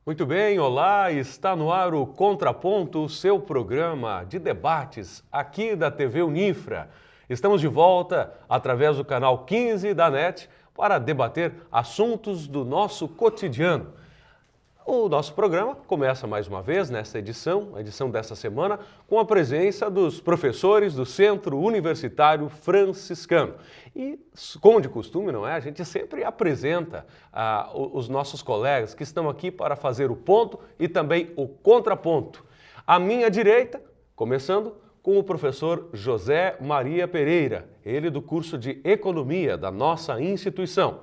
Muito bem, olá, está no ar o Contraponto, o seu programa de debates aqui da TV Uninfra. Estamos de volta através do canal 15 da NET para debater assuntos do nosso cotidiano. O nosso programa começa mais uma vez nesta edição, a edição desta semana, com a presença dos professores do Centro Universitário Franciscano. E, como de costume, não é? A gente sempre apresenta os nossos colegas que estão aqui para fazer o ponto e também o contraponto. À minha direita, começando com o professor José Maria Pereira, ele do curso de Economia da nossa instituição.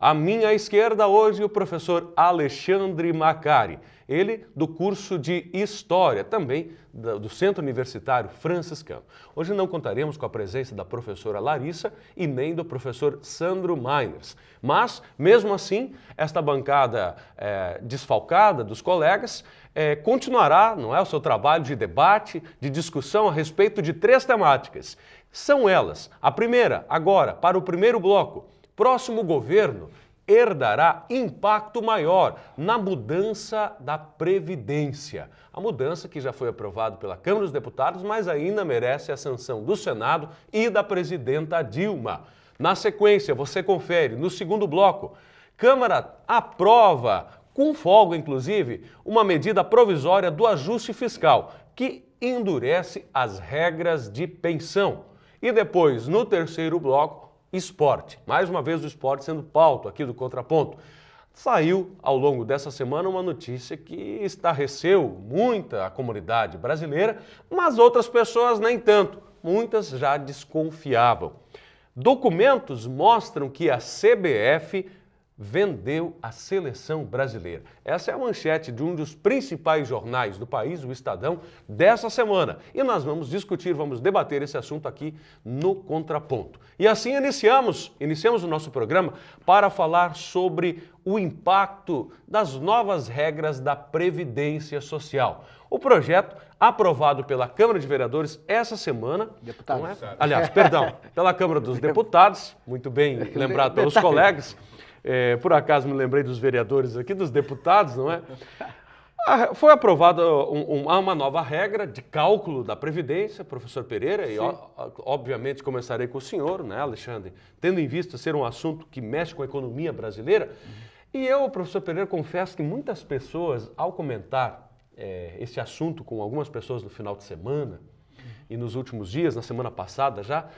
À minha esquerda hoje o professor Alexandre Macari, ele do curso de História, também do Centro Universitário Franciscano. Hoje não contaremos com a presença da professora Larissa e nem do professor Sandro Mainers. Mas, mesmo assim, esta bancada desfalcada dos colegas continuará, não é, o seu trabalho de debate, de discussão a respeito de 3 temáticas. São elas, a primeira, agora, para o primeiro bloco, próximo governo herdará impacto maior na mudança da Previdência. A mudança que já foi aprovada pela Câmara dos Deputados, mas ainda merece a sanção do Senado e da presidenta Dilma. Na sequência, você confere, no segundo bloco, Câmara aprova, com folga inclusive, uma medida provisória do ajuste fiscal, que endurece as regras de pensão. E depois, no terceiro bloco, esporte. Mais uma vez o esporte sendo pauta aqui do Contraponto. Saiu ao longo dessa semana uma notícia que estarreceu muita a comunidade brasileira, mas outras pessoas nem tanto. Muitas já desconfiavam. Documentos mostram que a CBF vendeu a seleção brasileira. Essa é a manchete de um dos principais jornais do país, o Estadão, dessa semana. E nós vamos discutir, vamos debater esse assunto aqui no Contraponto. E assim iniciamos o nosso programa para falar sobre o impacto das novas regras da Previdência Social. O projeto, aprovado pela Câmara de Vereadores essa semana, pela Câmara dos Deputados, muito bem lembrado pelos colegas. Por acaso me lembrei dos vereadores aqui, dos deputados, não é? Foi aprovada uma nova regra de cálculo da Previdência, professor Pereira, sim. E obviamente começarei com o senhor, né, Alexandre, tendo em vista ser um assunto que mexe com a economia brasileira. E eu, professor Pereira, confesso que muitas pessoas, ao comentar esse assunto com algumas pessoas no final de semana e nos últimos dias, na semana passada já,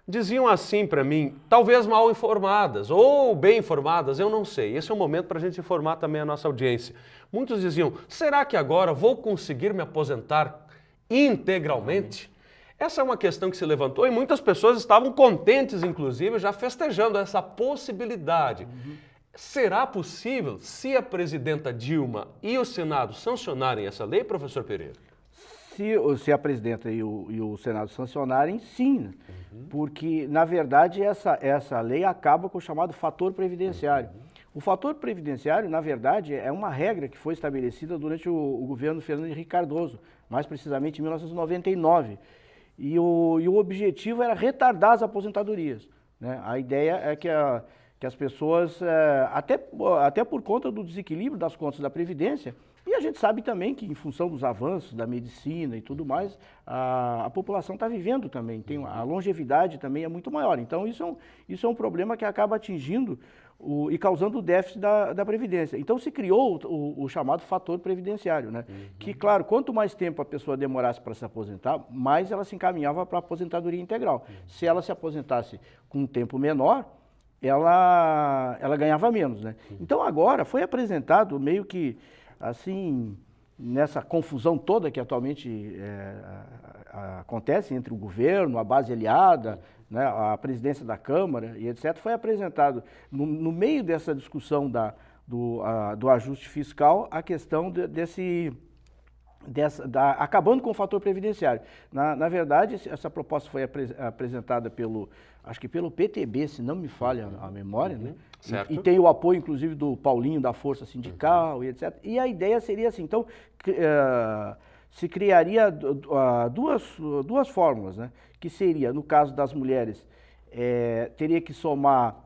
diziam assim para mim, talvez mal informadas ou bem informadas, eu não sei. Esse é o momento para a gente informar também a nossa audiência. Muitos diziam, será que agora vou conseguir me aposentar integralmente? Essa é uma questão que se levantou e muitas pessoas estavam contentes, inclusive, já festejando essa possibilidade. Será possível se a presidenta Dilma e o Senado sancionarem essa lei, professor Pereira? Se a presidenta e o Senado sancionarem, sim, porque, na verdade, essa lei acaba com o chamado fator previdenciário. O fator previdenciário, na verdade, é uma regra que foi estabelecida durante o governo Fernando Henrique Cardoso, mais precisamente em 1999. E o objetivo era retardar as aposentadorias, né? A ideia é que as pessoas, até por conta do desequilíbrio das contas da Previdência, e a gente sabe também que, em função dos avanços da medicina e tudo mais, a população está vivendo também, a longevidade também é muito maior. Então, isso é um problema que acaba atingindo e causando o déficit da Previdência. Então, se criou o chamado fator previdenciário, né? Que, claro, quanto mais tempo a pessoa demorasse para se aposentar, mais ela se encaminhava para a aposentadoria integral. Se ela se aposentasse com um tempo menor, ela ganhava menos, né? Então, agora foi apresentado meio que assim, nessa confusão toda que atualmente acontece entre o governo, a base aliada, né, a presidência da Câmara e etc., foi apresentado, no meio dessa discussão do ajuste fiscal, a questão acabando com o fator previdenciário. Na verdade, essa proposta foi apresentada pelo PTB, se não me falha a memória, né? E tem o apoio, inclusive, do Paulinho, da Força Sindical e etc. E a ideia seria assim, então, se criaria duas fórmulas, né? Que seria, no caso das mulheres, teria que somar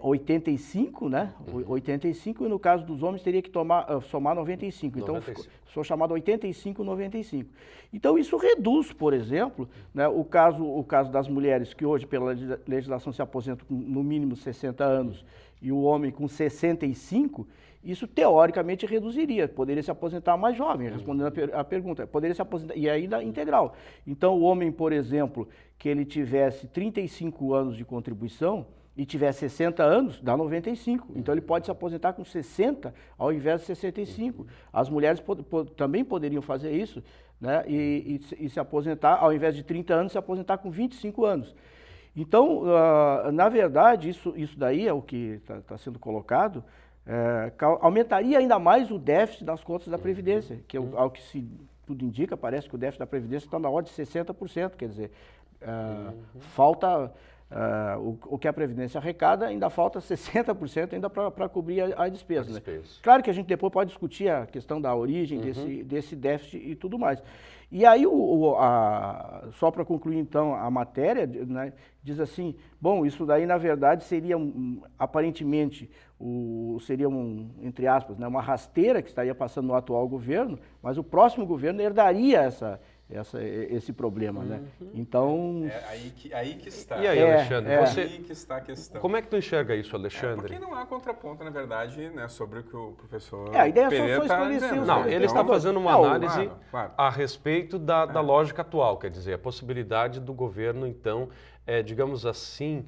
85, né? 85, e no caso dos homens teria que somar 95. Então, sou chamado 85-95. Então, isso reduz, por exemplo, né, o caso das mulheres que hoje, pela legislação, se aposentam com no mínimo 60 anos e o homem com 65, isso teoricamente reduziria, poderia se aposentar mais jovem, respondendo a pergunta, poderia se aposentar, e ainda integral. Então, o homem, por exemplo, que ele tivesse 35 anos de contribuição, e tiver 60 anos, dá 95. Então, ele pode se aposentar com 60 ao invés de 65. As mulheres também poderiam fazer isso, né? E se aposentar, ao invés de 30 anos, se aposentar com 25 anos. Então, na verdade, isso daí é o que está sendo colocado, aumentaria ainda mais o déficit das contas da Previdência, que ao que se tudo indica, parece que o déficit da Previdência está na ordem de 60%, quer dizer, falta... o que a Previdência arrecada, ainda falta 60% ainda para cobrir a despesa. Né? Claro que a gente depois pode discutir a questão da origem desse déficit e tudo mais. E aí, só para concluir então a matéria, né, diz assim, bom, isso daí na verdade seria aparentemente, seria entre aspas, né, uma rasteira que estaria passando no atual governo, mas o próximo governo herdaria esse problema, né? Então... aí que está. E aí, Alexandre, aí que está a questão. Como é que tu enxerga isso, Alexandre? Porque não há contraponto, na verdade, né, sobre o que o professor a ideia Pereira só esclarecer. Não, ele está fazendo uma análise a respeito da lógica atual, quer dizer, a possibilidade do governo, então, digamos assim,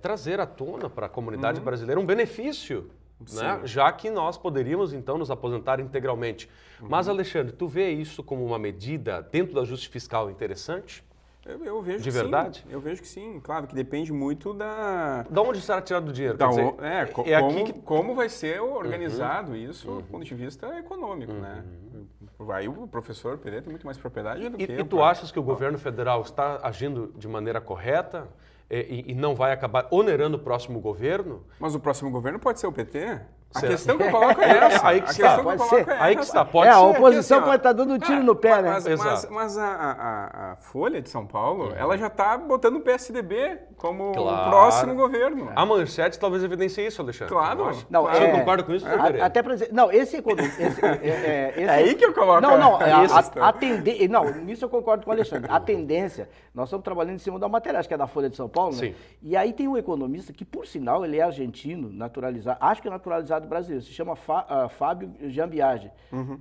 trazer à tona para a comunidade brasileira um benefício, né? Já que nós poderíamos, então, nos aposentar integralmente. Mas, Alexandre, tu vê isso como uma medida dentro do ajuste fiscal interessante? Eu vejo de verdade? Sim. Eu vejo que sim. Claro que depende muito da... Da onde será tirado o dinheiro? Como vai ser organizado isso do ponto de vista econômico, né? Aí o professor Pereira tem muito mais propriedade do que eu. E tu achas que o governo federal está agindo de maneira correta e não vai acabar onerando o próximo governo? Mas o próximo governo pode ser o PT? A questão que eu coloco é essa. Aí que está. Pode ser. Aí que está. Pode ser. A oposição pode estar dando um tiro no pé, né? Mas a Folha de São Paulo, ela já está botando o PSDB como o próximo governo. A manchete talvez evidencie isso, Alexandre. Claro. Não, você concorda com isso, Pereira? Até para dizer... Não, esse é aí que eu coloco. Nisso eu concordo com o Alexandre. A tendência, nós estamos trabalhando em cima da matéria, acho que é da Folha de São Paulo, né? Sim. E aí tem um economista que, por sinal, ele é argentino, naturalizado, acho que é naturalizado brasileiro, se chama Fábio Gambiage,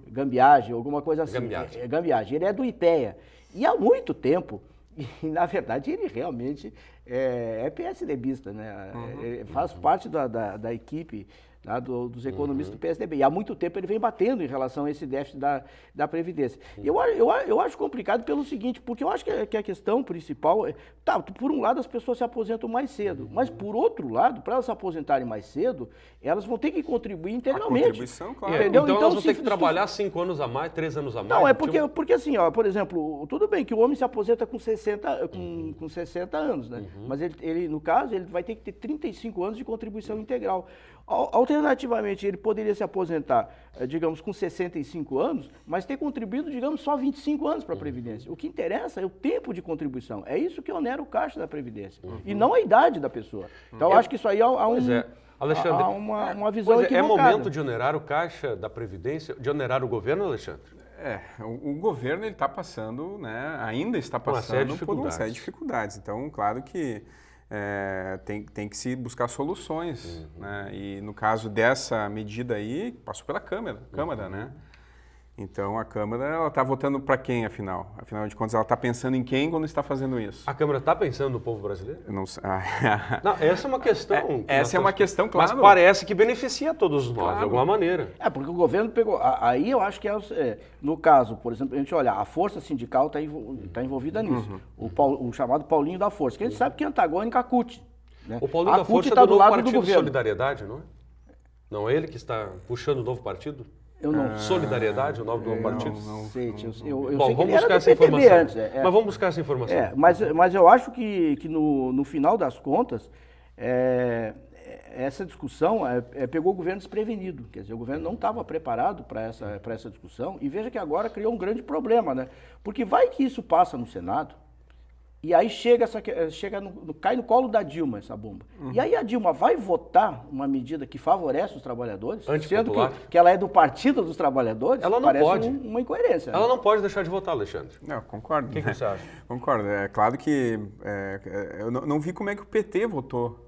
Gambiage, alguma coisa assim. Gambiage. Ele é do IPEA. E há muito tempo, e na verdade ele realmente é PSDBista, né? Ele faz parte da equipe dos economistas do PSDB. E há muito tempo ele vem batendo em relação a esse déficit da Previdência. Eu acho complicado pelo seguinte, porque eu acho que a questão principal por um lado as pessoas se aposentam mais cedo, mas por outro lado, para elas se aposentarem mais cedo, elas vão ter que contribuir integralmente. A contribuição, claro. Entendeu? Então elas vão ter que trabalhar 5 anos a mais, 3 anos a mais. Não, porque assim, ó, por exemplo, tudo bem que o homem se aposenta com 60 anos, né? Mas ele, no caso, ele vai ter que ter 35 anos de contribuição integral. Alternativamente, ele poderia se aposentar, digamos, com 65 anos, mas ter contribuído, digamos, só 25 anos para a Previdência. O que interessa é o tempo de contribuição. É isso que onera o caixa da Previdência. E não a idade da pessoa. Então, eu acho que isso aí Alexandre, há uma visão equivocada. É momento de onerar o caixa da Previdência, de onerar o governo, Alexandre? O governo está passando, né, ainda está passando por uma série de dificuldades. Então, claro que tem que se buscar soluções, né? E no caso dessa medida aí, passou pela Câmara, né? Então a Câmara, ela está votando para quem, afinal? Afinal de contas, ela está pensando em quem quando está fazendo isso? A Câmara está pensando no povo brasileiro? Eu não sei. Não, essa é uma questão. Essa é uma questão, claro. Mas parece que beneficia todos nós, de alguma maneira. Porque o governo pegou... Aí eu acho que no caso, por exemplo, a gente olhar, a força sindical está envolvida nisso. O chamado Paulinho da Força, que a gente sabe que é antagônico à CUT. Né? O Paulinho da Força é do novo partido Solidariedade, não é? Não é ele que está puxando o novo partido? Eu não. Solidariedade, o nome do novo partido? Não sei. Bom, vamos buscar essa informação. Antes, mas vamos buscar essa informação. Mas eu acho que no final das contas, essa discussão pegou o governo desprevenido. Quer dizer, o governo não estava preparado para essa discussão. E veja que agora criou um grande problema, né? Porque vai que isso passa no Senado. E aí cai no colo da Dilma essa bomba. E aí a Dilma vai votar uma medida que favorece os trabalhadores, sendo que ela é do Partido dos Trabalhadores. Ela não parece pode. Uma incoerência. Ela não pode deixar de votar, Alexandre. Não, concordo. O que você acha? Concordo. É claro que eu não vi como é que o PT votou.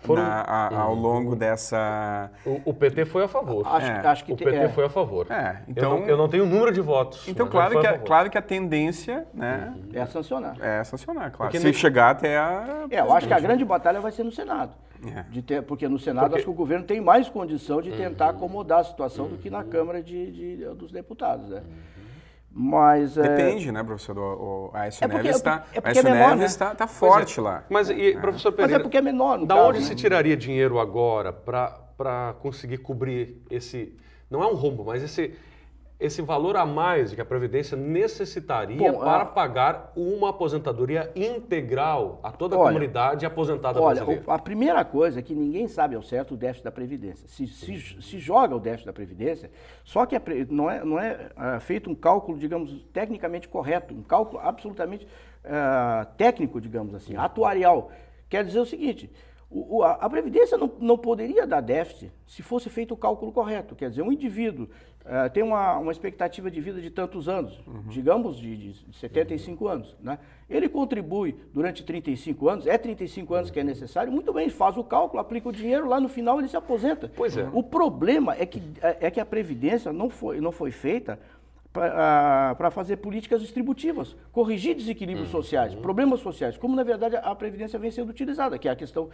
Ao longo dessa... O PT foi a favor. Acho que o PT foi a favor. Então, eu não tenho o número de votos. Então, claro que a tendência, né, é sancionar. É sancionar, claro. Se chegar até a... eu acho que a grande batalha vai ser no Senado. Porque no Senado acho que o governo tem mais condição de tentar acomodar a situação do que na Câmara dos Deputados, né? Mas, depende, né, professor? A Aécio Neves está forte lá. Mas, professor Pereira, mas é porque é menor, no da caso, onde se tiraria dinheiro agora para conseguir cobrir esse... Não é um rombo, mas esse valor a mais que a Previdência necessitaria para pagar uma aposentadoria integral a toda a comunidade aposentada brasileira? A primeira coisa é que ninguém sabe ao certo o déficit da Previdência. Se joga o déficit da Previdência, só que não é feito um cálculo, digamos, tecnicamente correto, um cálculo absolutamente técnico, digamos assim, atuarial. Quer dizer o seguinte... A Previdência não poderia dar déficit se fosse feito o cálculo correto. Quer dizer, um indivíduo tem uma expectativa de vida de tantos anos, digamos de 75 anos. Né? Ele contribui durante 35 anos, 35 anos que é necessário, muito bem, faz o cálculo, aplica o dinheiro, lá no final ele se aposenta. Pois é. O problema é que a Previdência não foi feita para fazer políticas distributivas, corrigir desequilíbrios sociais, problemas sociais, como na verdade a Previdência vem sendo utilizada, que é a questão,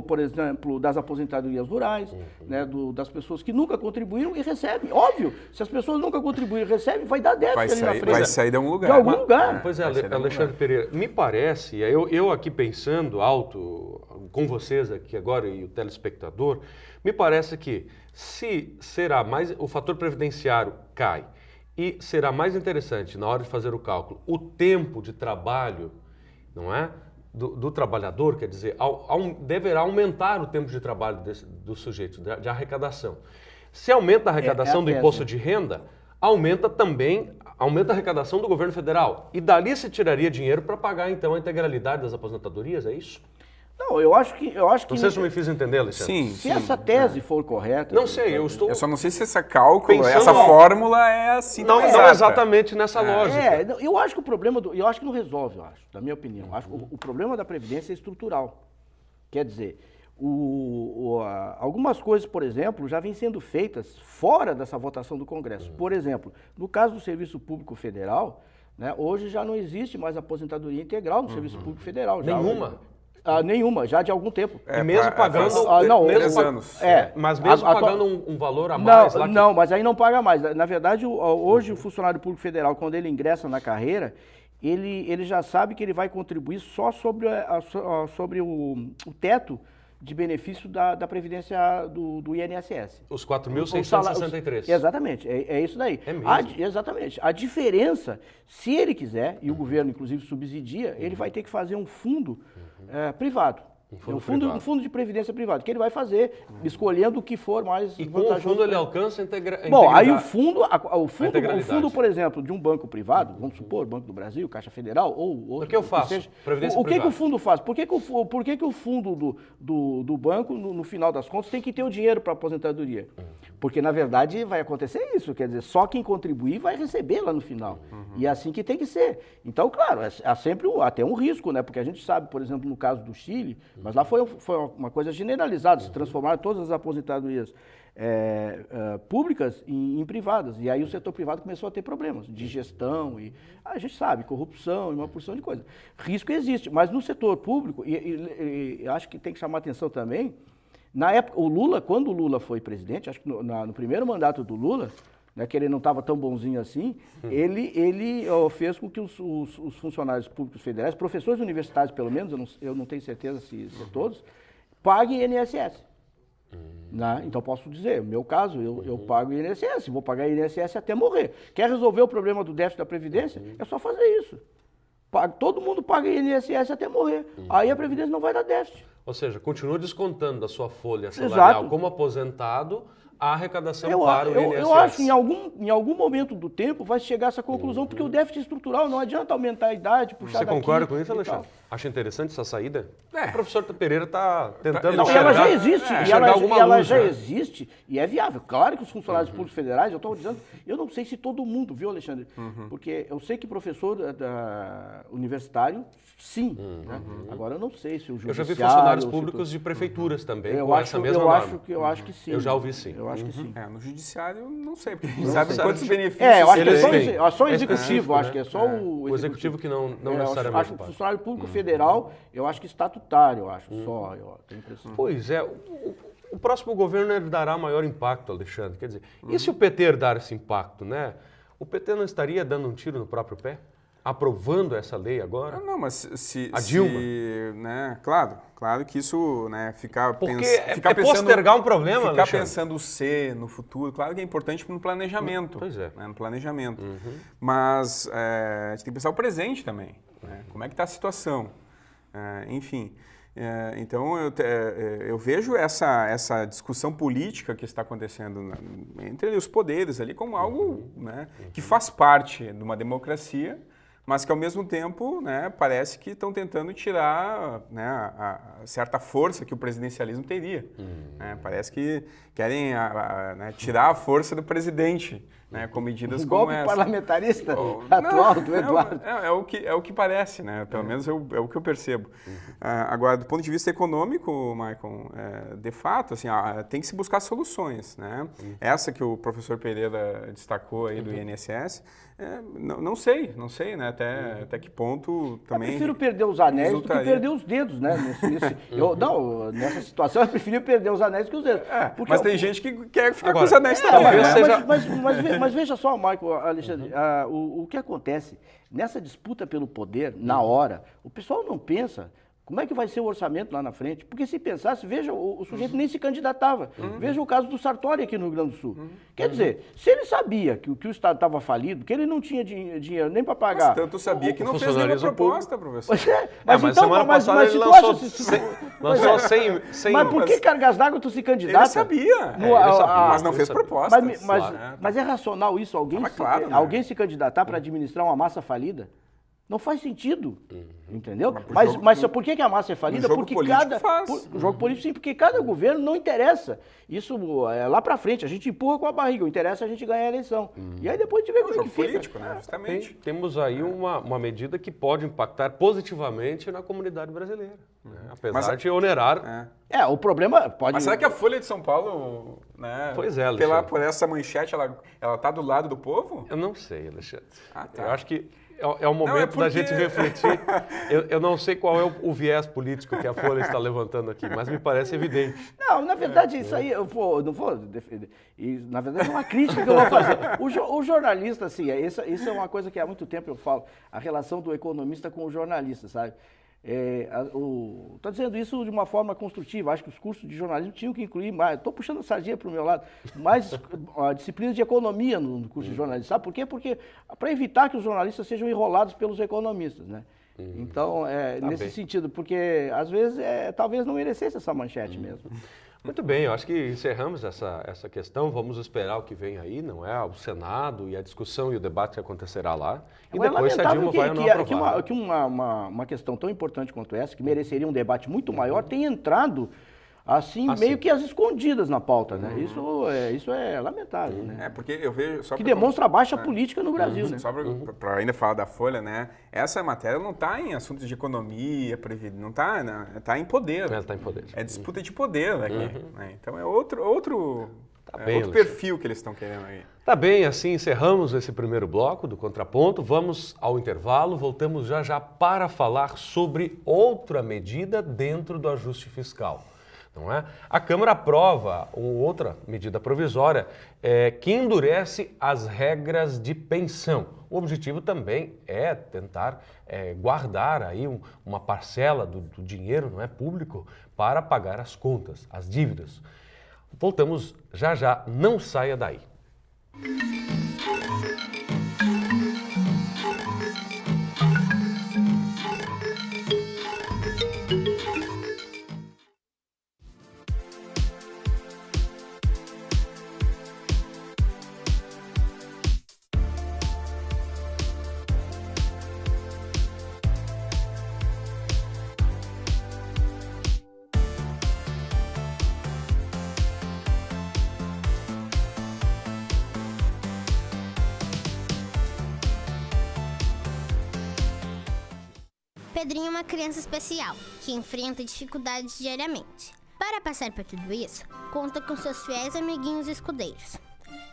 por exemplo, das aposentadorias rurais, né, das pessoas que nunca contribuíram e recebem. Óbvio, se as pessoas nunca contribuíram e recebem, vai dar déficit ali na frente. Vai sair de algum lugar. De algum lugar. Pois é, Alexandre Pereira, me parece, eu aqui pensando alto com vocês aqui agora e o telespectador, me parece que se será mais, o fator previdenciário cai, e será mais interessante, na hora de fazer o cálculo, o tempo de trabalho, não é? Do trabalhador, quer dizer, deverá aumentar o tempo de trabalho do sujeito, de arrecadação. Se aumenta a arrecadação do imposto de renda, aumenta a arrecadação do governo federal. E dali se tiraria dinheiro para pagar, então, a integralidade das aposentadorias, é isso? Não, eu acho que... Não sei se eu me fiz entender, Alexandre. Se essa tese for correta... Não sei, eu estou... Eu só não sei se essa fórmula é assim. Não exatamente nessa lógica. Eu acho que o problema... Eu acho que não resolve, na minha opinião. Eu acho que o problema da Previdência é estrutural. Quer dizer, algumas coisas, por exemplo, já vêm sendo feitas fora dessa votação do Congresso. Por exemplo, no caso do Serviço Público Federal, né, hoje já não existe mais aposentadoria integral no Serviço Público Federal. Nenhuma, já de algum tempo. E mesmo pagando... 3 anos. Mas mesmo pagando um valor a mais lá... Não, mas aí não paga mais. Na verdade, hoje o funcionário público federal, quando ele ingressa na carreira, ele já sabe que ele vai contribuir só sobre o teto de benefício da Previdência do INSS. Os 4.663. Exatamente, é isso daí. É mesmo? Exatamente. A diferença, se ele quiser, e o governo inclusive subsidia, ele vai ter que fazer um fundo privado. Um fundo de previdência privado, que ele vai fazer, escolhendo o que for mais vantajoso. E com o fundo ele alcança a integridade. Bom, aí o fundo, por exemplo, de um banco privado, vamos supor, Banco do Brasil, Caixa Federal, ou outro... O que eu faço? O que o fundo faz? Por que o fundo do banco, no final das contas, tem que ter o dinheiro para aposentadoria? Porque, na verdade, vai acontecer isso, quer dizer, só quem contribuir vai receber lá no final. E é assim que tem que ser. Então, claro, há sempre até um risco, né? Porque a gente sabe, por exemplo, no caso do Chile, mas lá foi uma coisa generalizada, se transformaram todas as aposentadorias públicas em privadas. E aí o setor privado começou a ter problemas de gestão, e a gente sabe, corrupção e uma porção de coisas. Risco existe, mas no setor público, e acho que tem que chamar atenção também, na época, quando o Lula foi presidente, acho que no primeiro mandato do Lula, né, que ele não estava tão bonzinho assim, ele fez com que os funcionários públicos federais, professores universitários pelo menos, eu não tenho certeza se todos, paguem INSS. Né? Então posso dizer, no meu caso, eu pago INSS, vou pagar INSS até morrer. Quer resolver o problema do déficit da Previdência? É só fazer isso. Todo mundo paga INSS até morrer. Aí a Previdência não vai dar déficit. Ou seja, continua descontando da sua folha salarial Exato. como aposentado a arrecadação Eu para o INSS. eu acho que em algum momento do tempo vai chegar a essa conclusão, porque o déficit estrutural não adianta aumentar a idade, puxar Você daqui concorda com isso, e Alexandre? tal. Acha interessante essa saída? É. O professor Pereira está tentando Não, e enxergar, ela já existe, e enxergar alguma ela luz, já né? existe e é viável. Claro que os funcionários públicos federais, eu estou dizendo, eu não sei se todo mundo, viu, Alexandre? Porque eu sei que professor universitário, sim. Né? Agora eu não sei se o Eu já judiciário... vi funcionários se públicos de prefeituras também eu com acho, essa mesma norma. eu acho que sim. Eu já ouvi sim. Eu acho que sim. No judiciário, não sei, porque a gente sabe quantos benefícios Eu acho que eles é têm. só o É executivo, específico, acho né? que é só o O executivo que não eu necessariamente acho que paga. funcionário público federal, eu acho que estatutário, eu acho, só, eu tenho a impressão. Pois é, o próximo governo ele dará maior impacto, Alexandre. Quer dizer, e se o PT herdar esse impacto, né? O PT não estaria dando um tiro no próprio pé? Aprovando essa lei agora? Não, mas se... A Dilma? Né, claro que isso, né, ficar Porque ficar postergar um problema, ficar Alexandre. pensando no futuro, claro que é importante no planejamento. Pois é. Né, no planejamento. Mas a gente tem que pensar o presente também. Né, como é que está a situação? Enfim... então eu vejo essa discussão política que está acontecendo entre os poderes ali como algo, né, que faz parte de uma democracia, mas que ao mesmo tempo, né, parece que estão tentando tirar, né, a certa força que o presidencialismo teria. Né, parece que querem né, tirar a força do presidente, né, com medidas como golpe essa. parlamentarista atual do Eduardo. É o que parece, né? Pelo menos é o que eu percebo. Agora, do ponto de vista econômico, Maicon, de fato, assim, tem que se buscar soluções, né? Essa que o professor Pereira destacou aí do INSS, não sei, né? Até que ponto também... Eu prefiro perder os anéis do que perder os dedos, né? Nessa situação, eu prefiro perder os anéis do que os dedos. Mas tem gente que quer ficar com os anéis também, né? Mas veja só, Michael, Alexandre, o que acontece nessa disputa pelo poder, na hora, o pessoal não pensa como é que vai ser o orçamento lá na frente. Porque se pensasse, veja, o sujeito nem se candidatava. Veja o caso do Sartori aqui no Rio Grande do Sul. Quer dizer, se ele sabia que o Estado estava falido, que ele não tinha dinheiro nem para pagar... Mas tanto sabia que não fez nenhuma proposta, professor. Mas então, semana passada se ele tu lançou acha... 100... Mas por que cargas d'água tu se candidata? Ele sabia, mas não fez propostas. Mas é racional isso? Alguém se candidatar para administrar uma massa falida? Não faz sentido, entendeu? Mas por que a massa é falida? Porque o jogo político sim, porque cada governo não interessa. Isso é lá pra frente, a gente empurra com a barriga, o interessa é a gente ganhar a eleição. E aí depois a gente vê como é que fica. Político, né? Justamente. Temos aí uma medida que pode impactar positivamente na comunidade brasileira, né? Apesar de onerar... o problema pode... Mas será que a Folha de São Paulo, né, pois é, Alexandre, por essa manchete, ela tá do lado do povo? Eu não sei, Alexandre. Tá. Eu acho que é o momento da gente refletir. Eu não sei qual é o viés político que a Folha está levantando aqui, mas me parece evidente. Não, na verdade, isso aí eu não vou defender. E, na verdade, é uma crítica que eu vou fazer. O jornalista, assim, isso é uma coisa que há muito tempo eu falo, a relação do economista com o jornalista, sabe? Estou dizendo isso de uma forma construtiva. Acho que os cursos de jornalismo tinham que incluir mais. Estou puxando a sardinha para o meu lado. Mais disciplinas de economia no curso de jornalismo. Sabe por quê? Porque para evitar que os jornalistas sejam enrolados pelos economistas, né? Então, nesse sentido, porque às vezes talvez não merecesse essa manchete mesmo. Muito bem, eu acho que encerramos essa questão. Vamos esperar o que vem aí, não é? O Senado e a discussão e o debate que acontecerá lá. E depois se a Dilma vai ou não aprovar. Que uma questão tão importante quanto essa, que mereceria um debate muito maior, tem entrado assim, meio que às escondidas na pauta, né? Isso é lamentável, né? Porque eu vejo... Que demonstra a baixa política no Brasil, né? Só para ainda falar da Folha, né? Essa matéria não está em assuntos de economia, não está, né? Está em poder. Ela está em poder. É disputa de poder aqui, né? Então é outro perfil que eles estão querendo aí. Tá bem, assim encerramos esse primeiro bloco do Contraponto. Vamos ao intervalo, voltamos já para falar sobre outra medida dentro do ajuste fiscal. Não é? A Câmara aprova outra medida provisória que endurece as regras de pensão. O objetivo também é tentar guardar aí uma parcela do dinheiro, não é, público para pagar as contas, as dívidas. Voltamos já, não saia daí. Pedrinho é uma criança especial, que enfrenta dificuldades diariamente. Para passar por tudo isso, conta com seus fiéis amiguinhos escudeiros,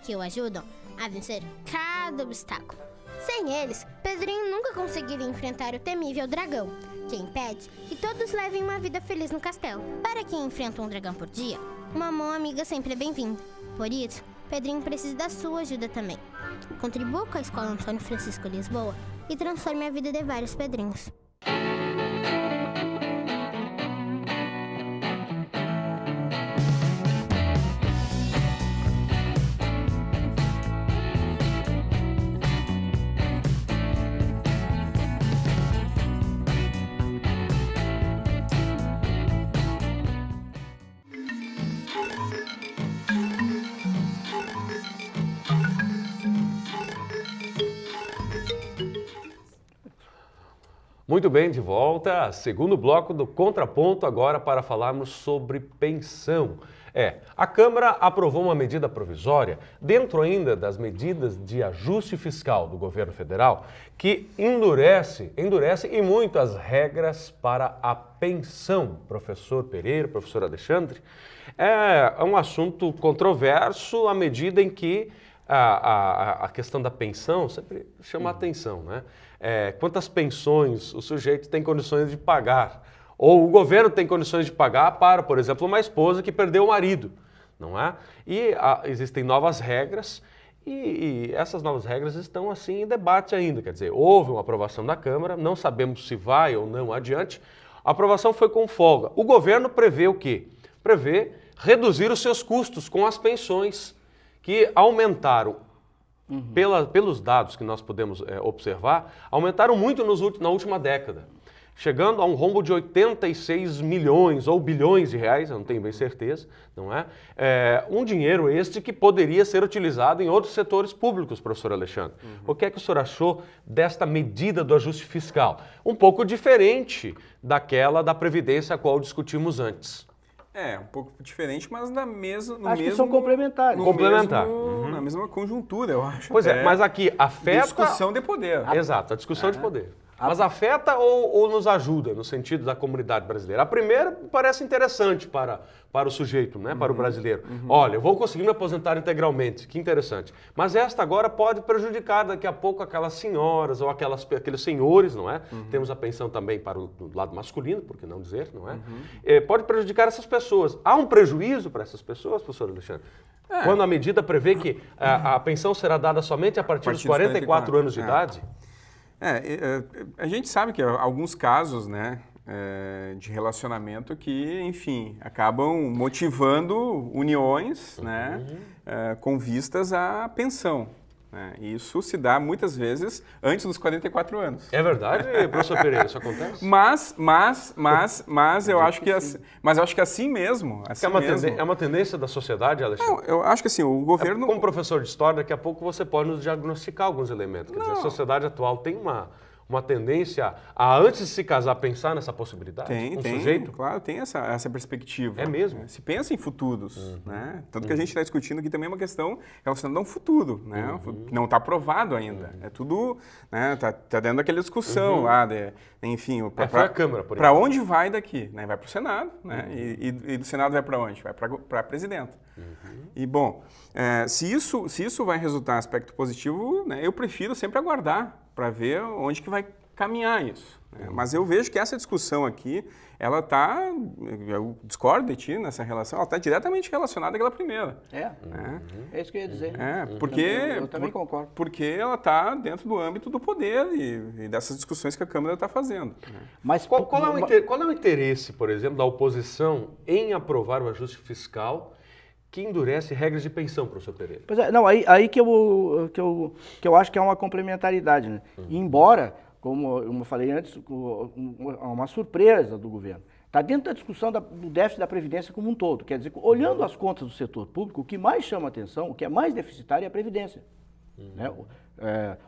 que o ajudam a vencer cada obstáculo. Sem eles, Pedrinho nunca conseguiria enfrentar o temível dragão, que impede que todos levem uma vida feliz no castelo. Para quem enfrenta um dragão por dia, uma mão amiga sempre é bem-vinda. Por isso, Pedrinho precisa da sua ajuda também. Contribua com a Escola Antônio Francisco Lisboa e transforme a vida de vários Pedrinhos. Muito bem, de volta, segundo bloco do Contraponto, agora para falarmos sobre pensão. A Câmara aprovou uma medida provisória, dentro ainda das medidas de ajuste fiscal do governo federal, que endurece e muito as regras para a pensão. Professor Pereira, professor Alexandre, é um assunto controverso à medida em que a questão da pensão sempre chama a atenção, né? Quantas pensões o sujeito tem condições de pagar? Ou o governo tem condições de pagar para, por exemplo, uma esposa que perdeu o marido, não é? E existem novas regras e essas novas regras estão assim em debate ainda, quer dizer, houve uma aprovação da Câmara, não sabemos se vai ou não adiante, a aprovação foi com folga. O governo prevê o quê? Prevê reduzir os seus custos com as pensões, que aumentaram, pelos dados que nós podemos observar, aumentaram muito na última década, chegando a um rombo de 86 milhões ou bilhões de reais, eu não tenho bem certeza, não é? Um dinheiro este que poderia ser utilizado em outros setores públicos, professor Alexandre. O que é que o senhor achou desta medida do ajuste fiscal? Um pouco diferente daquela da Previdência a qual discutimos antes. Um pouco diferente, mas Acho que são complementares. Na mesma conjuntura, eu acho. Pois mas aqui afeta... Discussão de poder. Exato, a discussão de poder. Mas afeta ou nos ajuda no sentido da comunidade brasileira? A primeira parece interessante para o sujeito, né? Para o brasileiro. Olha, eu vou conseguir me aposentar integralmente, que interessante. Mas esta agora pode prejudicar daqui a pouco aquelas senhoras ou aqueles senhores, não é? Temos a pensão também para o lado masculino, por que não dizer, não é? Pode prejudicar essas pessoas. Há um prejuízo para essas pessoas, professor Alexandre? Quando a medida prevê que a pensão será dada somente a partir dos 44 anos de idade? A gente sabe que alguns casos, né, de relacionamento que, enfim, acabam motivando uniões, né, com vistas à pensão. E isso se dá muitas vezes antes dos 44 anos. É verdade, professor Pereira, isso acontece? Mas eu acho que assim mesmo. É uma tendência da sociedade, Alexandre? Não, eu acho que assim, o governo... Como professor de história, daqui a pouco você pode nos diagnosticar alguns elementos. Quer dizer, a sociedade atual tem uma tendência a, antes de se casar, pensar nessa possibilidade? Sujeito? Claro, tem essa perspectiva. É mesmo? Se pensa em futuros, né? Tanto que a gente está discutindo aqui também uma questão relacionada a um futuro, né? Que não está aprovado ainda. É tudo, né? Tá dentro daquela discussão lá, enfim... Foi a Câmara, por exemplo. Para onde vai daqui? Né? Vai para o Senado, né? E do Senado vai para onde? Vai para a presidenta. E, bom, se isso vai resultar em aspecto positivo, né, eu prefiro sempre aguardar para ver onde que vai caminhar isso. Né? Mas eu vejo que essa discussão aqui, ela está, eu discordo de ti nessa relação, ela está diretamente relacionada àquela primeira. É isso que eu ia dizer. Eu também concordo. Porque ela está dentro do âmbito do poder e dessas discussões que a Câmara está fazendo. Mas qual é o interesse, por exemplo, da oposição em aprovar o ajuste fiscal que endurece regras de pensão, professor Pereira? Pois é, não, aí que eu acho que é uma complementaridade, né? Embora, como eu falei antes, uma surpresa do governo. Está dentro da discussão do déficit da Previdência como um todo. Quer dizer, olhando as contas do setor público, o que mais chama atenção, o que é mais deficitário é a Previdência. Né?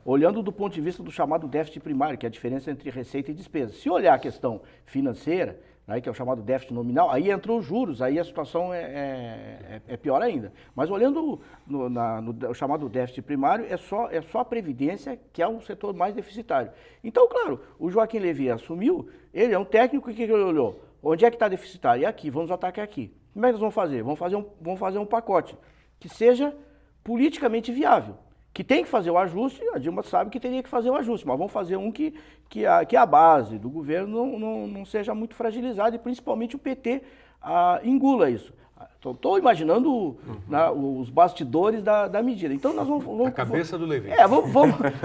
Olhando do ponto de vista do chamado déficit primário, que é a diferença entre receita e despesa. Se olhar a questão financeira, aí, que é o chamado déficit nominal, aí entrou os juros, aí a situação é pior ainda. Mas olhando no chamado déficit primário, é só a Previdência que é o setor mais deficitário. Então, claro, o Joaquim Levy assumiu, ele é um técnico que ele olhou, onde é que está deficitário? É aqui, vamos atacar aqui. Como é que nós vamos fazer? Vamos fazer um pacote que seja politicamente viável. Que tem que fazer o ajuste, a Dilma sabe que teria que fazer o ajuste, mas vamos fazer um que a base do governo não seja muito fragilizada e principalmente o PT engula isso. Estou imaginando os bastidores da medida. Então nós vamos a cabeça do Levy.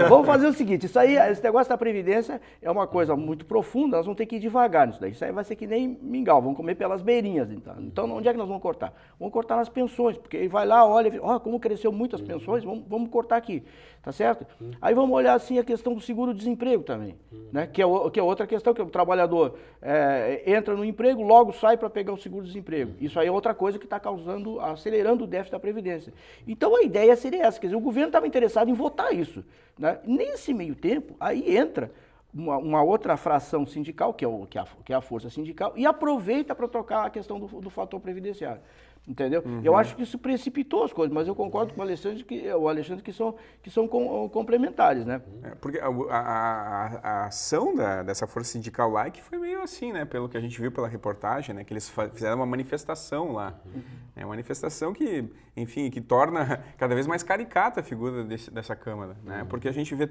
Vamos fazer o seguinte, esse negócio da Previdência é uma coisa muito profunda, nós vamos ter que ir devagar nisso daí. Isso aí vai ser que nem mingau, vamos comer pelas beirinhas. Então onde é que nós vamos cortar? Vamos cortar nas pensões, porque ele vai lá, olha, como cresceu muito as pensões, vamos cortar aqui, tá certo? Aí vamos olhar assim a questão do seguro-desemprego também, né? Que é outra questão, que o trabalhador entra no emprego, logo sai para pegar o seguro-desemprego. Isso aí é outra coisa que está acelerando o déficit da Previdência. Então a ideia seria essa, quer dizer, o governo estava interessado em votar isso, né? Nesse meio tempo, aí entra uma outra fração sindical, que é a força sindical, e aproveita para tocar a questão do fator previdenciário. Entendeu? Eu acho que isso precipitou as coisas, mas eu concordo com o Alexandre que são complementares, né? Porque a ação dessa força sindical lá é que foi meio assim, né? Pelo que a gente viu pela reportagem, né? Que eles fizeram uma manifestação lá. É uma manifestação que, enfim, que torna cada vez mais caricata a figura dessa Câmara, né? Porque a gente vê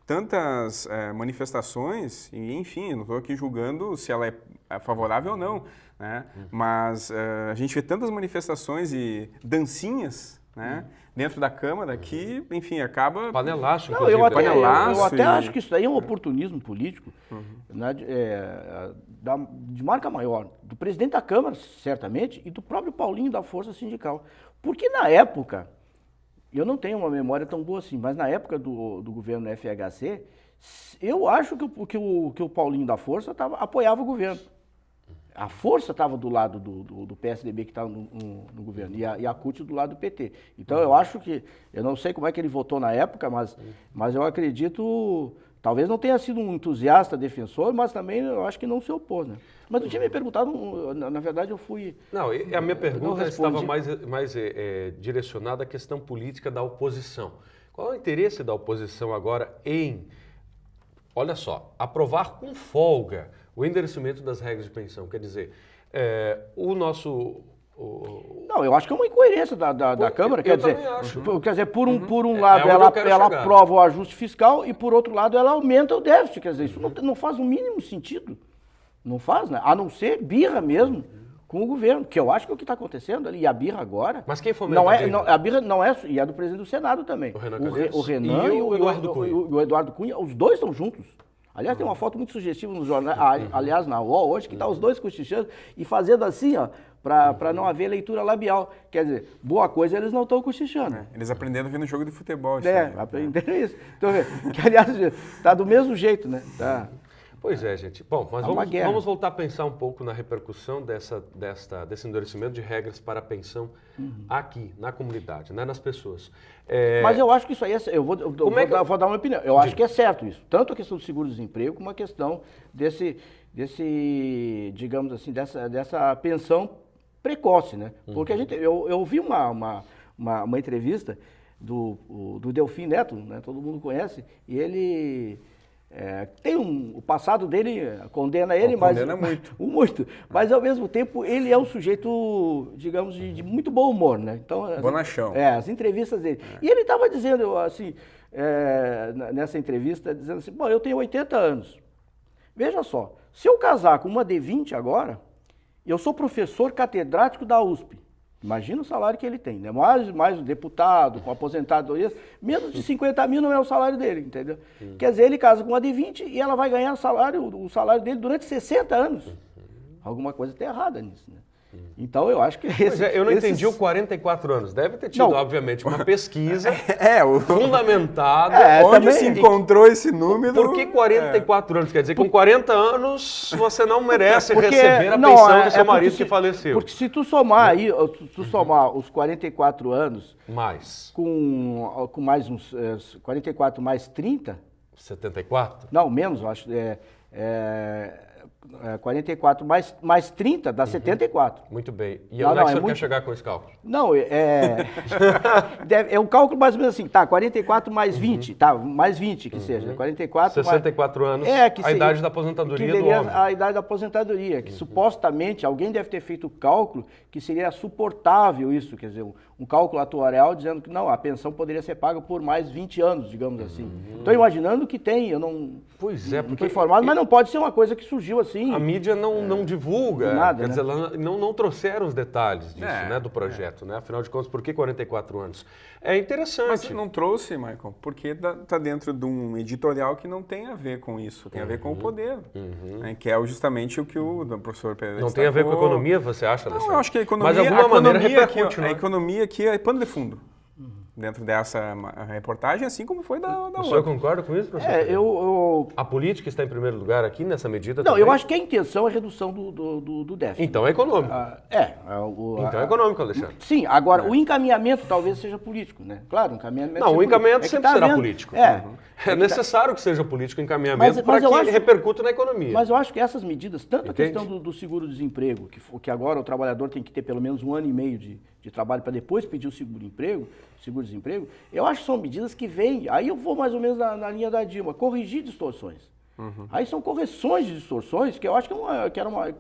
tantas manifestações, e enfim, eu não estou aqui julgando se ela é favorável ou não, né? Mas a gente vê tantas manifestações e dancinhas, né, dentro da Câmara que, enfim, acaba... Panelaço, inclusive. Eu até e... acho que isso daí é um oportunismo político, né, de marca maior, do presidente da Câmara, certamente, e do próprio Paulinho da Força Sindical. Porque na época... Eu não tenho uma memória tão boa assim, mas na época do governo FHC, eu acho que o Paulinho da Força apoiava o governo. A Força estava do lado do PSDB que estava no governo e a CUT do lado do PT. Então eu acho que, eu não sei como é que ele votou na época, mas eu acredito, talvez não tenha sido um entusiasta defensor, mas também eu acho que não se opôs, né? Mas tu tinha me perguntado, na verdade eu fui... Não, a minha pergunta estava mais direcionada à questão política da oposição. Qual é o interesse da oposição agora em, olha só, aprovar com folga o endurecimento das regras de pensão? Quer dizer, o nosso... Não, eu acho que é uma incoerência da Câmara, quer dizer, por um lado ela aprova o ajuste fiscal e por outro lado ela aumenta o déficit, quer dizer, isso não faz o mínimo sentido. Não faz, né? A não ser birra mesmo com o governo, que eu acho que é o que está acontecendo ali. E a birra agora... Mas quem fomenta a birra não é... E é do presidente do Senado também. O Renan e o Eduardo Cunha. O Eduardo Cunha, os dois estão juntos. Aliás, tem uma foto muito sugestiva no jornal, aliás, na UOL hoje, que está os dois cochichando e fazendo assim, ó, para não haver leitura labial. Quer dizer, boa coisa eles não estão cochichando. Eles aprenderam vendo jogo de futebol. Aprenderam isso. Então, que, aliás, está do mesmo jeito, né? Tá. Pois é, gente. Bom, mas vamos voltar a pensar um pouco na repercussão desse endurecimento de regras para a pensão aqui, na comunidade, né, nas pessoas. Mas eu acho que isso aí, vou dar uma opinião, eu acho que é certo isso, tanto a questão do seguro-desemprego como a questão desse digamos assim, dessa pensão precoce, né? Porque eu ouvi uma entrevista do Delfim Neto, né, todo mundo conhece, e ele... o passado dele condena ele, condena muito. Mas ao mesmo tempo ele é um sujeito, digamos, de muito bom humor, né? Então, bonachão. As entrevistas dele. E ele estava dizendo assim, nessa entrevista, dizendo assim, bom, eu tenho 80 anos. Veja só, se eu casar com uma D20 agora, eu sou professor catedrático da USP. Imagina o salário que ele tem, né? Mais um deputado, com aposentadoria, menos de 50 mil não é o salário dele, entendeu? Quer dizer, ele casa com uma D20 e ela vai ganhar o salário dele durante 60 anos. Alguma coisa está errada nisso, né? Então eu acho que eu não entendi o 44 anos. Deve ter tido, obviamente, uma pesquisa fundamentada. Onde se encontrou esse número? Por que 44 anos? Quer dizer, com 40 anos você não merece receber a pensão do seu marido que faleceu. Porque se tu somar os 44 anos mais com mais uns 44 mais 30... 74? Não, menos, eu acho. 44 mais 30 dá 74. Muito bem. E onde é que o senhor quer chegar com esse cálculo? Não, é um cálculo mais ou menos assim, tá, 44 mais 20, tá, mais 20 que seja, 44 64 anos, que a idade da aposentadoria do homem. A idade da aposentadoria, que supostamente alguém deve ter feito o cálculo que seria suportável isso, quer dizer, um cálculo atuarial dizendo que não, a pensão poderia ser paga por mais 20 anos, digamos assim. Estou imaginando que tem, eu não... Pois é, porque... Não estou informado, mas não pode ser uma coisa que surgiu assim. A mídia não divulga, nada, quer dizer, não trouxeram os detalhes disso, né, do projeto, né? Afinal de contas, por que 44 anos? É interessante. Mas não trouxe, Michael, porque está dentro de um editorial que não tem a ver com isso, tem a ver com o poder, né, que é justamente o que o professor Pedro Não tem a ver com a economia, você acha, Alexandre? Não, eu acho que a economia... Mas de alguma maneira repercute, a economia aqui é pano de fundo. Dentro dessa reportagem, assim como foi da outra. O senhor concorda com isso, professor? A política está em primeiro lugar aqui nessa medida Não, também? eu acho que a intenção é a redução do déficit. Então é econômico. Então é econômico, Alexandre. Sim, agora o encaminhamento talvez seja político, né? Claro, o encaminhamento... Não, o encaminhamento sempre será político. É necessário que seja político o encaminhamento para que repercuta na economia. Mas eu acho que essas medidas, tanto a questão do seguro-desemprego, que agora o trabalhador tem que ter pelo menos 1 ano e meio de trabalho para depois pedir o seguro-desemprego, eu acho que são medidas que vêm, aí eu vou mais ou menos na linha da Dilma, corrigir distorções. Aí são correções de distorções que eu acho que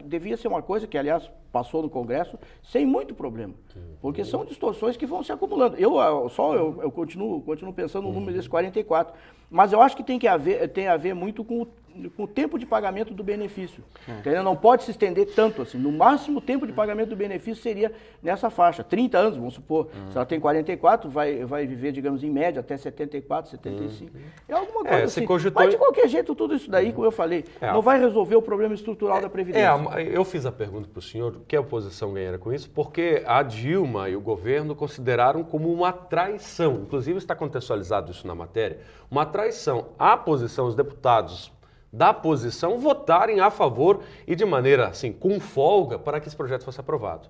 devia ser uma coisa que, aliás, passou no Congresso sem muito problema. Porque são distorções que vão se acumulando. Eu continuo pensando no número desse 44. Mas eu acho que tem a ver muito com o tempo de pagamento do benefício. Entendeu? Não pode se estender tanto assim. No máximo, o tempo de pagamento do benefício seria nessa faixa. 30 anos, vamos supor. Se ela tem 44, vai viver, digamos, em média, até 74, 75. É alguma coisa assim. Mas, de qualquer jeito, tudo isso daí, como eu falei, não vai resolver o problema estrutural da Previdência. Eu fiz a pergunta para o senhor, o que a oposição ganharia com isso, porque a Dilma e o governo consideraram como uma traição. Inclusive, está contextualizado isso na matéria. Uma traição à posição dos deputados da posição votarem a favor e de maneira, assim, com folga, para que esse projeto fosse aprovado.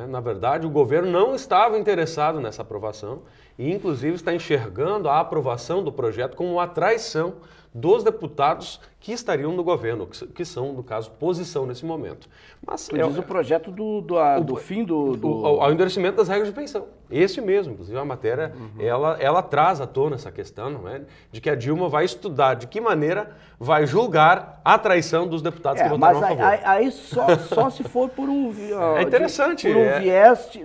Na verdade, o governo não estava interessado nessa aprovação e, inclusive, está enxergando a aprovação do projeto como uma traição dos deputados que estariam no governo, que são, no caso, posição nesse momento. Mas diz o projeto do fim ao endurecimento das regras de pensão. Esse mesmo, inclusive a matéria, ela traz à tona essa questão, não é? De que a Dilma vai estudar de que maneira vai julgar a traição dos deputados que votaram a favor. Aí só se for por um é interessante. Por um viés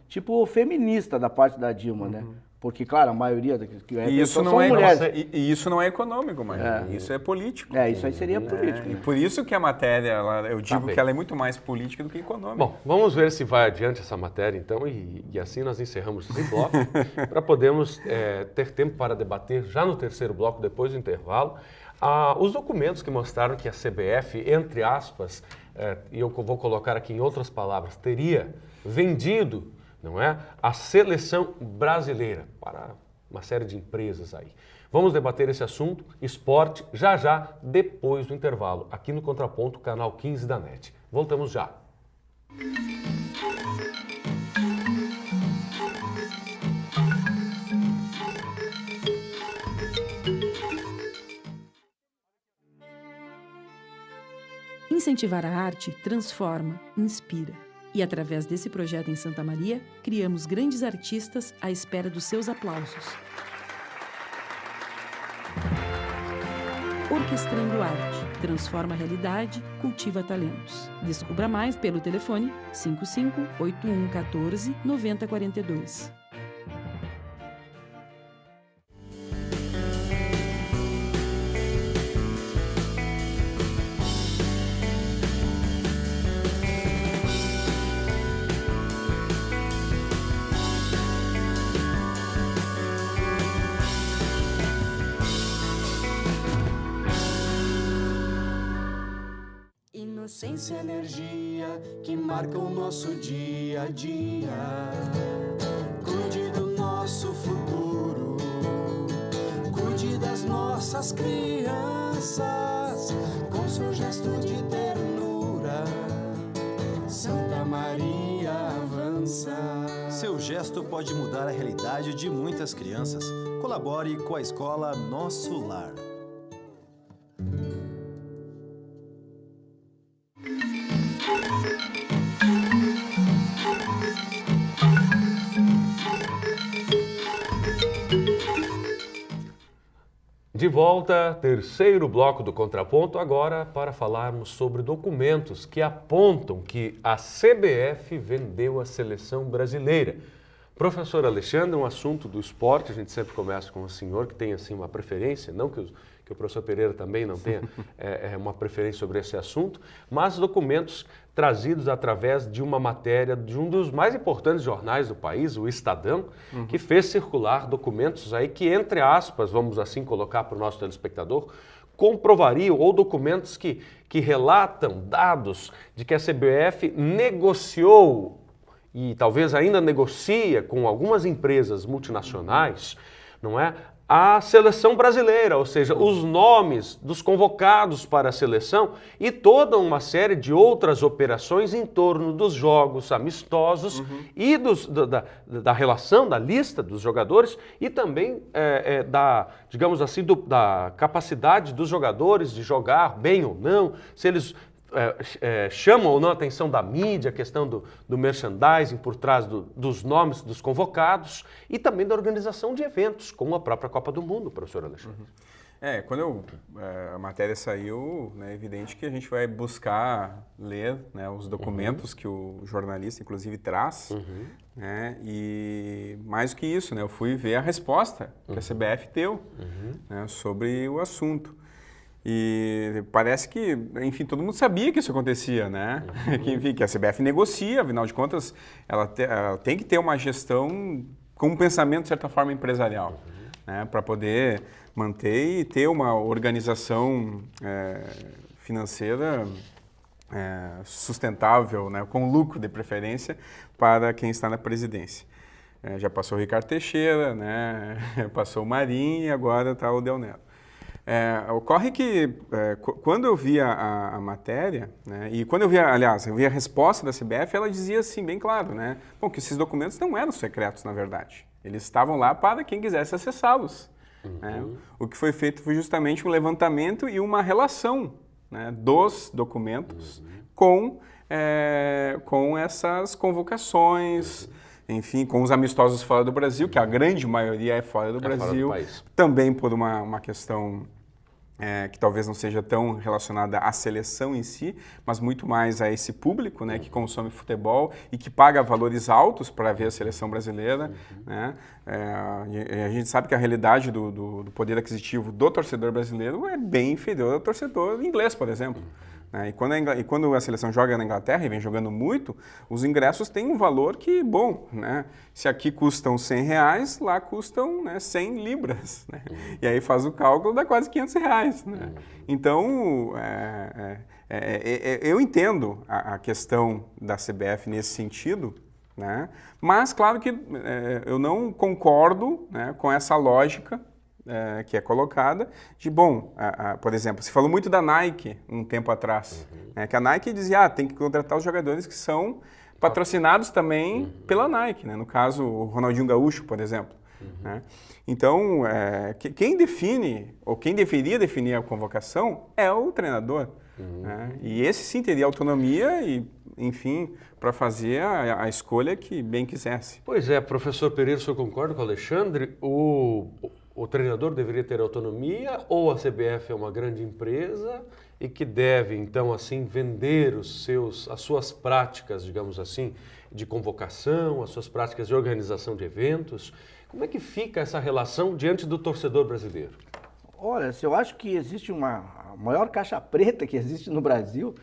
tipo feminista da parte da Dilma, né? Porque, claro, a maioria são mulheres. E isso não é econômico, mas isso é político. Isso aí seria político. E por isso que a matéria, eu digo que ela é muito mais política do que econômica. Bom, vamos ver se vai adiante essa matéria, então, e assim nós encerramos esse bloco, para podermos ter tempo para debater já no terceiro bloco, depois do intervalo, os documentos que mostraram que a CBF, entre aspas, e eu vou colocar aqui em outras palavras, teria vendido, não é, a seleção brasileira para uma série de empresas aí. Vamos debater esse assunto, esporte, já, depois do intervalo, aqui no Contraponto, canal 15 da NET. Voltamos já. Incentivar a arte transforma, inspira. E através desse projeto em Santa Maria, criamos grandes artistas à espera dos seus aplausos. Orquestrando Arte. Transforma a realidade, cultiva talentos. Descubra mais pelo telefone 55 8114 9042. Inocência e energia que marcam o nosso dia a dia. Cuide do nosso futuro, cuide das nossas crianças, com seu gesto de ternura. Santa Maria avança. Seu gesto pode mudar a realidade de muitas crianças. Colabore com a escola Nosso Lar. De volta, terceiro bloco do Contraponto, agora para falarmos sobre documentos que apontam que a CBF vendeu a seleção brasileira. Professor Alexandre, um assunto do esporte, a gente sempre começa com o senhor que tem assim uma preferência, não que o professor Pereira também não tenha uma preferência sobre esse assunto, mas documentos trazidos através de uma matéria de um dos mais importantes jornais do país, o Estadão, que fez circular documentos aí que, entre aspas, vamos assim colocar para o nosso telespectador, comprovariam, ou documentos que relatam dados de que a CBF negociou e talvez ainda negocia com algumas empresas multinacionais, não é? A seleção brasileira, ou seja, os nomes dos convocados para a seleção e toda uma série de outras operações em torno dos jogos amistosos e da relação, da lista dos jogadores e também digamos assim, da capacidade dos jogadores de jogar bem ou não, se eles chamam ou não a atenção da mídia, a questão do merchandising por trás dos nomes dos convocados e também da organização de eventos, como a própria Copa do Mundo, professor Alexandre. Quando a matéria saiu, é evidente que a gente vai buscar ler, né, os documentos que o jornalista, inclusive, traz. Né, e mais do que isso, né, eu fui ver a resposta que a CBF deu né, sobre o assunto. E parece que, enfim, todo mundo sabia que isso acontecia, né? Que a CBF negocia, afinal de contas, ela tem que ter uma gestão com um pensamento, de certa forma, empresarial, né? Para poder manter e ter uma organização financeira sustentável, né? Com lucro de preferência para quem está na presidência. Já passou o Ricardo Teixeira, né? Passou o Marinho e agora está o Del Nero. Ocorre que quando eu vi a matéria, né, e quando eu vi a resposta da CBF, ela dizia assim, bem claro, né, que esses documentos não eram secretos, na verdade. Eles estavam lá para quem quisesse acessá-los. Né? O que foi feito foi justamente um levantamento e uma relação, né, dos documentos com essas convocações, enfim, com os amistosos fora do Brasil, que a grande maioria é fora do Brasil, também por uma questão que talvez não seja tão relacionada à seleção em si, mas muito mais a esse público, né, que consome futebol e que paga valores altos para ver a seleção brasileira. Né? A gente sabe que a realidade do poder aquisitivo do torcedor brasileiro é bem inferior ao torcedor inglês, por exemplo. E quando a seleção joga na Inglaterra e vem jogando muito, os ingressos têm um valor que, bom, né? Se aqui custam R$100, lá custam, né, 100 libras. Né? E aí faz o cálculo, dá quase R$500. Né? Então, eu entendo a questão da CBF nesse sentido, né? Mas, claro que eu não concordo, né, com essa lógica que é colocada, de, por exemplo, se falou muito da Nike um tempo atrás, né, que a Nike dizia, tem que contratar os jogadores que são patrocinados também pela Nike, né, no caso o Ronaldinho Gaúcho, por exemplo. Né? Então, quem define, ou quem deveria definir a convocação é o treinador. Né? E esse sim teria autonomia e, enfim, para fazer a escolha que bem quisesse. Pois é, professor Pereira, o senhor concorda com o Alexandre? O treinador deveria ter autonomia ou a CBF é uma grande empresa e que deve, então, assim, vender as suas práticas, digamos assim, de convocação, as suas práticas de organização de eventos? Como é que fica essa relação diante do torcedor brasileiro? Olha, eu acho que existe a maior caixa preta que existe no Brasil,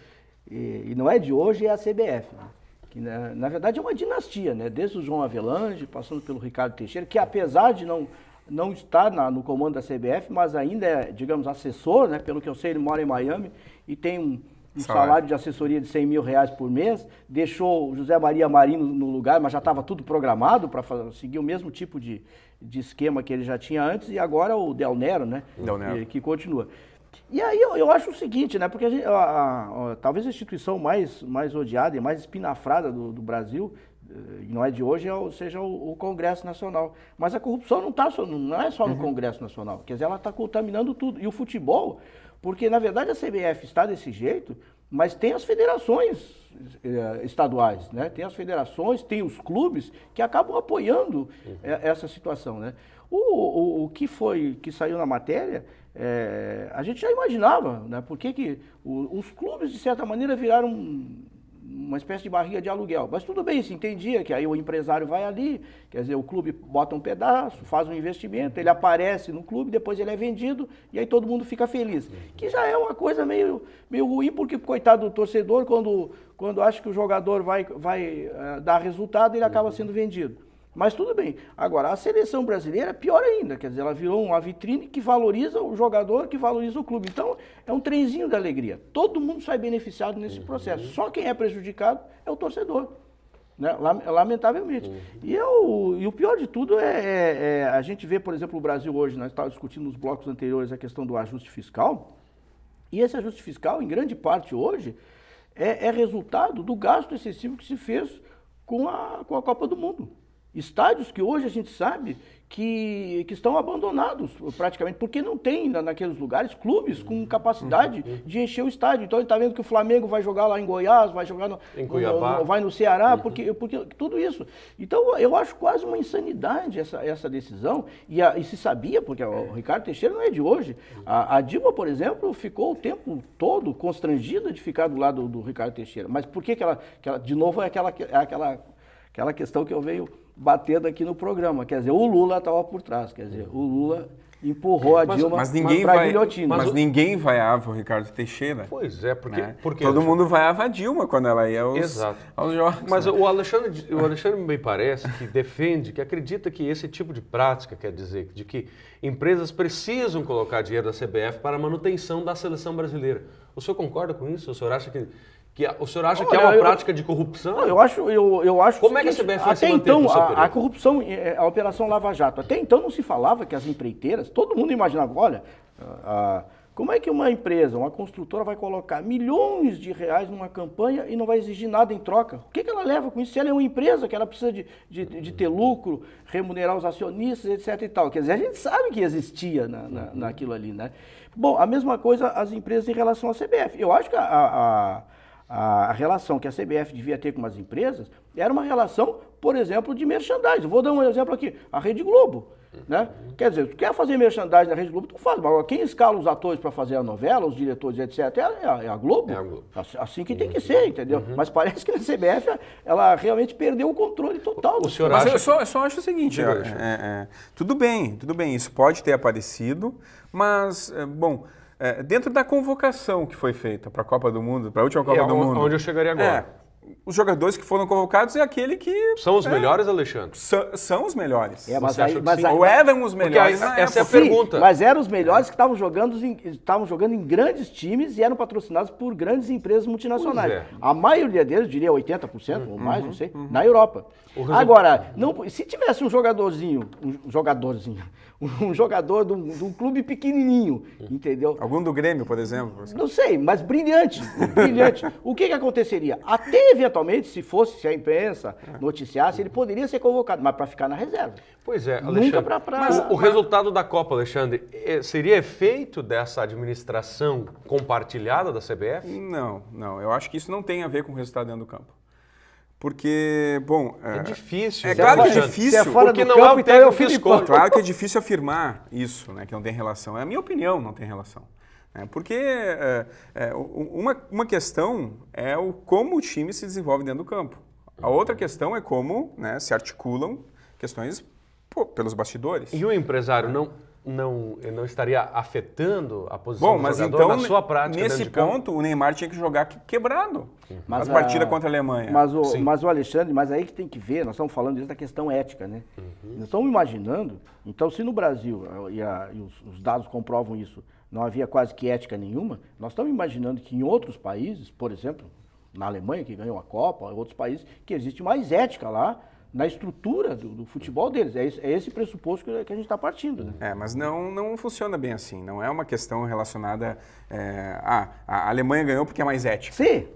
e não é de hoje, é a CBF. Né? Que, na verdade, é uma dinastia, né? Desde o João Avelange, passando pelo Ricardo Teixeira, que apesar de não está no comando da CBF, mas ainda é, digamos, assessor, né? Pelo que eu sei, ele mora em Miami e tem um salário de assessoria de R$100 mil por mês, deixou o José Maria Marinho no lugar, mas já estava tudo programado para seguir o mesmo tipo de esquema que ele já tinha antes, e agora o Del Nero, né? Que continua. E aí eu acho o seguinte, né? Porque talvez a instituição mais odiada e mais espinafrada do Brasil, e não é de hoje, seja o Congresso Nacional. Mas a corrupção não é só no Congresso Nacional, quer dizer, ela está contaminando tudo. E o futebol, porque na verdade a CBF está desse jeito, mas tem as federações estaduais, né? Tem as federações, tem os clubes que acabam apoiando essa situação, né? O que saiu na matéria, a gente já imaginava, né? Por que os clubes, de certa maneira, viraram uma espécie de barriga de aluguel. Mas tudo bem, se entendia que aí o empresário vai ali, quer dizer, o clube bota um pedaço, faz um investimento, ele aparece no clube, depois ele é vendido e aí todo mundo fica feliz. Que já é uma coisa meio ruim, porque coitado do torcedor, quando acha que o jogador vai dar resultado, ele acaba sendo vendido. Mas tudo bem. Agora, a seleção brasileira é pior ainda, quer dizer, ela virou uma vitrine que valoriza o jogador, que valoriza o clube. Então, é um trenzinho da alegria. Todo mundo sai beneficiado nesse processo. Só quem é prejudicado é o torcedor, né? Lamentavelmente. E o pior de tudo a gente vê, por exemplo, o Brasil hoje, nós estávamos discutindo nos blocos anteriores a questão do ajuste fiscal, e esse ajuste fiscal, em grande parte hoje, é resultado do gasto excessivo que se fez com a Copa do Mundo. Estádios que hoje a gente sabe que estão abandonados praticamente, porque não tem naqueles lugares clubes com capacidade de encher o estádio. Então ele está vendo que o Flamengo vai jogar lá em Goiás, vai jogar em Cuiabá, vai no Ceará, porque tudo isso. Então eu acho quase uma insanidade essa decisão, e se sabia, porque o Ricardo Teixeira não é de hoje. A Dilma, por exemplo, ficou o tempo todo constrangida de ficar do lado do Ricardo Teixeira. Mas por que ela de novo, é aquela questão que eu venho batendo aqui no programa, quer dizer, o Lula estava por trás, quer dizer, o Lula empurrou a Dilma para a guilhotina. Mas ninguém vaiava o Ricardo Teixeira. Pois é, porque todo mundo vaiava a Dilma quando ela ia aos jogos. Mas o Alexandre me parece que defende, que acredita que esse tipo de prática, quer dizer, de que empresas precisam colocar dinheiro da CBF para a manutenção da seleção brasileira. O senhor concorda com isso? O senhor acha que é uma prática de corrupção? Eu acho. Como é que a CBF vai se manter então, no seu período? A corrupção, a Operação Lava Jato, até então não se falava que as empreiteiras, todo mundo imaginava, olha, como é que uma empresa, uma construtora vai colocar milhões de reais numa campanha e não vai exigir nada em troca? O que ela leva com isso? Se ela é uma empresa que ela precisa de ter lucro, remunerar os acionistas, etc e tal. Quer dizer, a gente sabe que existia naquilo ali, né? Bom, a mesma coisa as empresas em relação à CBF. Eu acho que a relação que a CBF devia ter com as empresas era uma relação, por exemplo, de merchandising. Eu vou dar um exemplo aqui, a Rede Globo, né? Quer dizer, tu quer fazer merchandising na Rede Globo, tu faz, mas quem escala os atores para fazer a novela, os diretores, etc., é a Globo. É a Globo. Assim que tem que ser, entendeu? Mas parece que na CBF ela realmente perdeu o controle total. Mas eu só acho o seguinte, tudo bem, isso pode ter aparecido, mas, dentro da convocação que foi feita para a Copa do Mundo, para a última Copa do Mundo. Onde eu chegaria agora. Os jogadores que foram convocados é aquele que... São os melhores, Alexandre? São os melhores. Ou eram os melhores. Essa é a pergunta. Mas eram os melhores que estavam jogando em grandes times e eram patrocinados por grandes empresas multinacionais. A maioria deles, diria 80% ou mais, não sei, na Europa. Agora, se tivesse um jogador de um clube pequenininho, entendeu? Algum do Grêmio, por exemplo? Não sei, mas brilhante. O que aconteceria? Até eventualmente, se a imprensa noticiasse, ele poderia ser convocado, mas para ficar na reserva. Pois é, Alexandre. Mas o resultado da Copa, Alexandre, seria efeito dessa administração compartilhada da CBF? Não. Eu acho que isso não tem a ver com o resultado dentro do campo. Porque, é difícil. É claro que é difícil. Se é fora porque do não campo, é o então é o técnico que Filipão. escolhe. Claro que é difícil afirmar isso, né, que não tem relação. É a minha opinião, não tem relação. Porque uma questão é como o time se desenvolve dentro do campo. A outra questão é como, né, se articulam questões pelos bastidores. E o empresário não estaria afetando a posição do jogador então, na sua prática nesse dentro de campo? ponto, o Neymar tinha que jogar quebrado na partida contra a Alemanha. Mas o Alexandre, aí que tem que ver, nós estamos falando disso da questão ética, né? Nós estamos imaginando, então se no Brasil, e os dados comprovam isso, não havia quase que ética nenhuma, nós estamos imaginando que em outros países, por exemplo, na Alemanha, que ganhou a Copa, outros países, que existe mais ética lá, na estrutura do futebol deles. É esse pressuposto que a gente está partindo. Né? Mas não funciona bem assim. Não é uma questão relacionada a Alemanha ganhou porque é mais ética. Sim.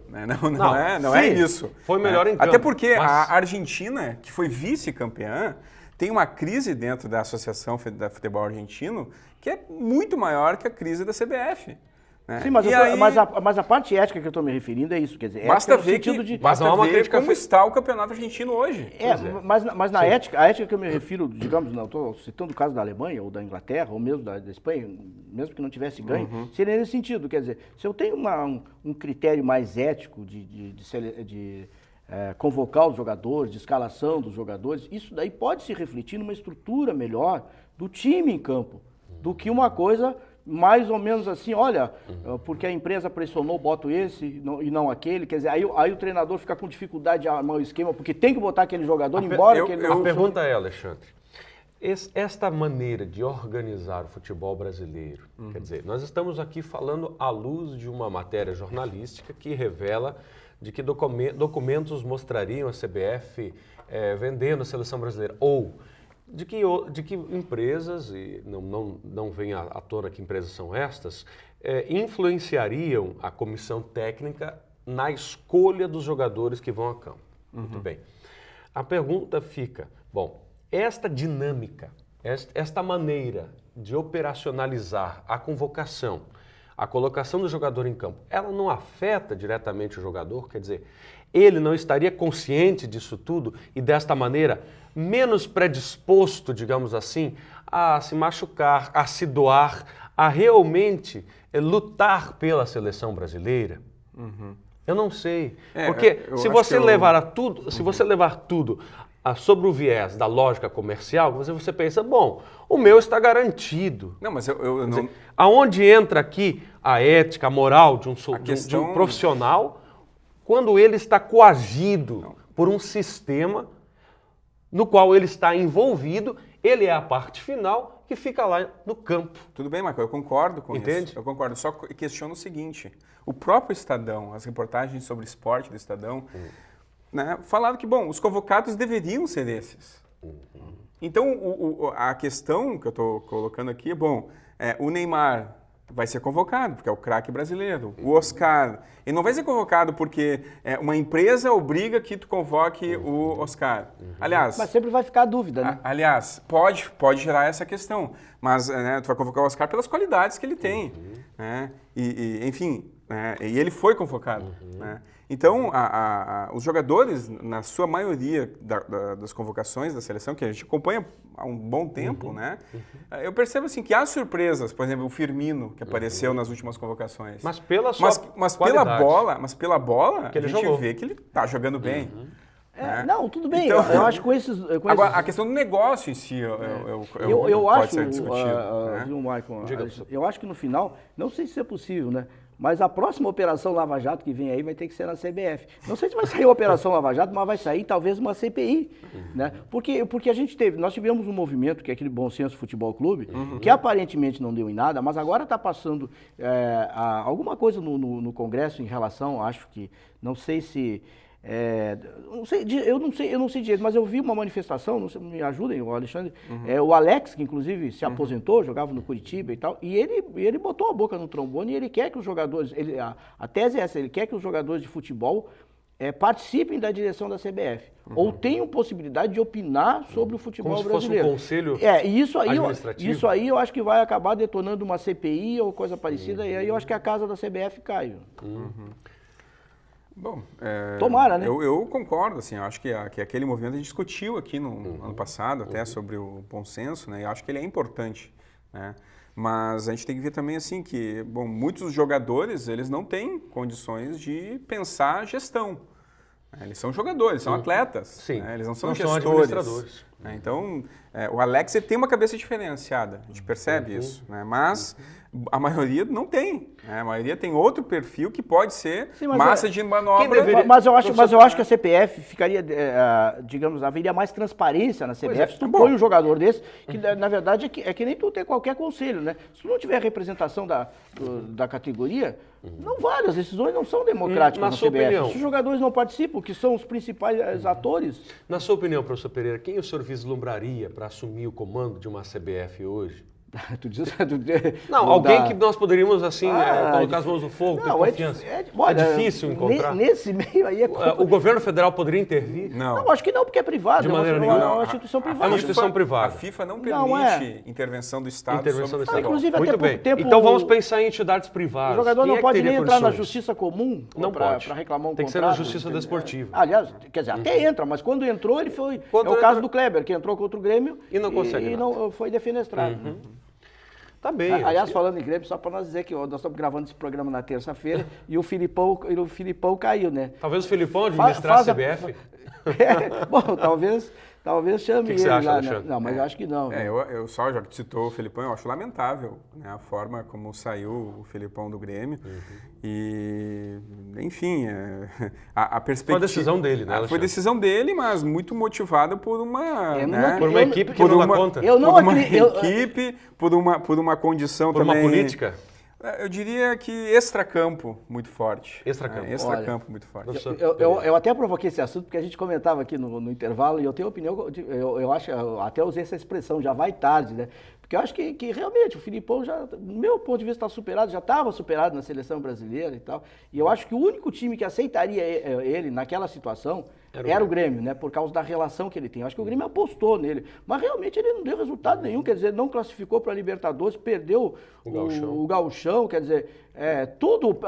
Não é isso. Foi melhor em campo. Até porque a Argentina, que foi vice-campeã, tem uma crise dentro da Associação da Futebol Argentino que é muito maior que a crise da CBF. Né? Sim, mas a parte ética que eu estou me referindo é isso, quer dizer, basta ética ver, no basta ver como está o campeonato argentino hoje. Mas na ética, a ética que eu me refiro, digamos, não estou citando o caso da Alemanha ou da Inglaterra ou mesmo da Espanha, mesmo que não tivesse ganho, seria nesse sentido, quer dizer, se eu tenho um critério mais ético de convocar os jogadores, de escalação dos jogadores, isso daí pode se refletir numa estrutura melhor do time em campo, do que uma coisa mais ou menos assim, olha, porque a empresa pressionou, boto esse e não aquele, quer dizer, aí o treinador fica com dificuldade de armar o esquema, porque tem que botar aquele jogador, embora aquele... A pergunta é, Alexandre, esta maneira de organizar o futebol brasileiro, quer dizer, nós estamos aqui falando à luz de uma matéria jornalística que revela de que documentos mostrariam a CBF vendendo a seleção brasileira, ou de que empresas, e não vem à tona que empresas são estas, influenciariam a comissão técnica na escolha dos jogadores que vão a campo. Muito bem. A pergunta fica, bom, esta dinâmica, esta maneira de operacionalizar a convocação, a colocação do jogador em campo, ela não afeta diretamente o jogador? Quer dizer, ele não estaria consciente disso tudo e desta maneira menos predisposto, digamos assim, a se machucar, a se doar, a realmente lutar pela seleção brasileira? Eu não sei, porque se você levar tudo sobre o viés da lógica comercial, você pensa, bom, o meu está garantido. Não, mas eu não... Aonde entra aqui a ética, a moral de um profissional, quando ele está coagido por um sistema no qual ele está envolvido, ele é a parte final que fica lá no campo. Tudo bem, Marco, eu concordo com Entende? isso. Eu concordo, só questiono o seguinte, o próprio Estadão, as reportagens sobre esporte do Estadão, né, falaram que, bom, os convocados deveriam ser esses. Então, a questão que eu estou colocando aqui é, bom, o Neymar vai ser convocado, porque é o craque brasileiro. O Oscar, ele não vai ser convocado porque uma empresa obriga que tu convoque o Oscar. Aliás... Mas sempre vai ficar a dúvida, né? Aliás, pode gerar essa questão, mas tu vai convocar o Oscar pelas qualidades que ele tem. Né? Enfim, e ele foi convocado. Né? Então, os jogadores, na sua maioria das convocações da seleção, que a gente acompanha há um bom tempo, né? Eu percebo assim, que há surpresas, por exemplo, o Firmino, que apareceu nas últimas convocações. Mas pela sua pela bola, que a gente vê que ele está jogando bem. Né? Não, tudo bem, Então, eu acho que com esses... Agora, a questão do negócio em si, eu pode acho, ser discutido. Né? Viu, Michael, eu acho que no final, não sei se isso é possível, né? Mas a próxima Operação Lava Jato que vem aí vai ter que ser na CBF. Não sei se vai sair a Operação Lava Jato, mas vai sair talvez uma CPI. Né? Porque nós tivemos um movimento, que é aquele Bom Senso Futebol Clube, que aparentemente não deu em nada, mas agora está passando alguma coisa no Congresso em relação, acho que, não sei se... eu não sei direito, mas eu vi uma manifestação, não sei, me ajudem, o Alexandre, o Alex, que inclusive se aposentou, jogava no Curitiba e tal, e ele botou a boca no trombone e ele quer que os jogadores, a tese é essa, ele quer que os jogadores de futebol participem da direção da CBF, ou tenham possibilidade de opinar sobre o futebol como brasileiro. Se fosse um conselho administrativo. Isso aí eu acho que vai acabar detonando uma CPI ou coisa parecida, e aí eu acho que a casa da CBF cai. Bom, tomara, né? Eu concordo, assim, eu acho que aquele movimento a gente discutiu aqui no ano passado, até sobre o bom senso, né? Eu acho que ele é importante, né? Mas a gente tem que ver também, assim, que, bom, muitos jogadores, eles não têm condições de pensar gestão. Eles são jogadores, são atletas. Sim. Né? Eles não são gestores. São administradores. Né? Então, o Alex ele tem uma cabeça diferenciada, a gente percebe isso, né? Mas a maioria não tem. Né? A maioria tem outro perfil que pode ser massa de manobra. Mas eu acho que a CPF ficaria, digamos, haveria mais transparência na CBF se tu põe um jogador desse, que na verdade é que nem tu ter qualquer conselho, né? Se tu não tiver representação da categoria, não vale, as decisões não são democráticas na CBF. Opinião, se os jogadores não participam, que são os principais atores... Na sua opinião, professor Pereira, quem o senhor vislumbraria para assumir o comando de uma CBF hoje? Tu diz, não, alguém que nós poderíamos, assim, colocar as mãos no fogo, ter confiança. É difícil encontrar. Nesse meio aí o governo federal poderia intervir? Não, acho que não, porque é privado. De maneira nenhuma. É uma instituição privada. É uma instituição privada. A FIFA não permite intervenção do Estado sobre o futebol. Inclusive, muito até bem. pouco tempo... Então vamos pensar em entidades privadas. O jogador não pode nem entrar na condições? justiça comum para reclamar um contrato. Tem que ser na justiça desportiva. Aliás, quer dizer, até entra, mas quando entrou, ele foi... É o caso do Kleber, que entrou contra o Grêmio e não consegue. E não foi defenestrado. Tá bem. Aliás, falando em Grêmio, só para nós dizer que nós estamos gravando esse programa na terça-feira e o Filipão caiu, né? Talvez o Filipão administrasse a CBF. Bom, talvez chame ele acha, lá. Alexandre? Não, mas eu acho que não. Eu só, já que citou o Filipão, eu acho lamentável, né, a forma como saiu o Filipão do Grêmio. E, enfim, a perspectiva... Foi a decisão dele, né, Alexandre? Foi decisão dele, mas muito motivada por uma... por uma equipe que não dá conta. Por uma condição também... Por uma política? Eu diria que extracampo muito forte. Extracampo. Muito forte. Eu até provoquei esse assunto porque a gente comentava aqui no intervalo e eu tenho opinião, eu acho, eu até usei essa expressão, já vai tarde, né? Porque eu acho que realmente o Filipão já, do meu ponto de vista, está superado, já estava superado na seleção brasileira e tal. E eu acho que o único time que aceitaria ele naquela situação era o Grêmio, né? Por causa da relação que ele tem. Eu acho que o Grêmio apostou nele. Mas realmente ele não deu resultado nenhum, quer dizer, não classificou para a Libertadores, perdeu o Gauchão, quer dizer, tudo...